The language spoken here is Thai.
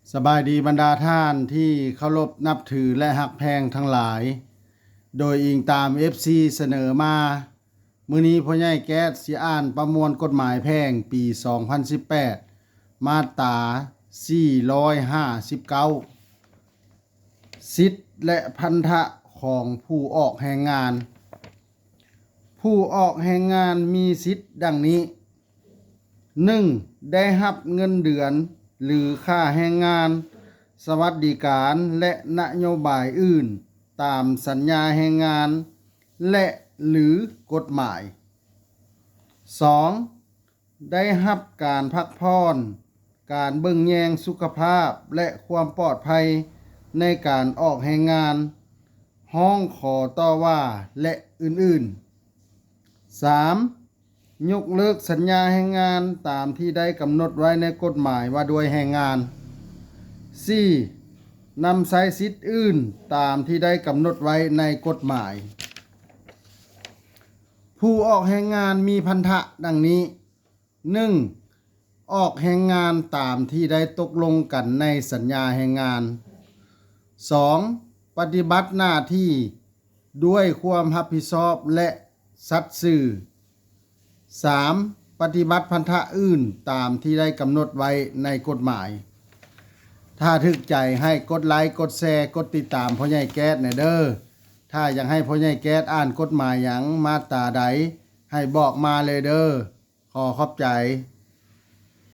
สบายดีบรรดาท่านที่เคารพนับถือและหักแพงทั้งหลายโดยอิงตาม FC เสนอมามื้อนี้พ่อใหญ่แก๊สสิอ่านประมวลกฎหมายแพ่งปี 2018 มาตรา459สิทธิและพันธะของผู้ออกแรงงานผู้ออกแรงงานมีสิทธิดังนี้ 1. ได้รับเงินเดือนหรือค่าแรงงานสวัสดิการและนโยบายอื่นตามสัญญาแรงงานและหรือกฎหมาย 2. ได้รับการพักผ่อนการเบิ่งแยงสุขภาพและความปลอดภัยในการออกแรงงานห้องขอต่อว่าและอื่นๆ 3. ยกเลิกสัญญาแรงงานตามที่ได้กำหนดไว้ในกฎหมายว่าด้วยแรงงาน 4. นำใช้สิทธิ์อื่นตามที่ได้กำหนดไว้ในกฎหมายผู้ออกแรงงานมีพันธะดังนี้ 1. ออกแรงงานตามที่ได้ตกลงกันในสัญญาแรงงาน 2. ปฏิบัติหน้าที่ด้วยความรับผิดชอบและสัตย์ซื่อ 3. ปฏิบัติพันธะอื่นตามที่ได้กำหนดไว้ในกฎหมายถ้าถึกใจให้กดไลค์กดแชร์กดติดตามพ่อใหญ่แก๊สแหน่เด้อถ้าอยากให้พ่อใหญ่แก๊สอ่านกฎหมายหยังมาตราใดให้บอกมาเลยเด้อขอขอบใจ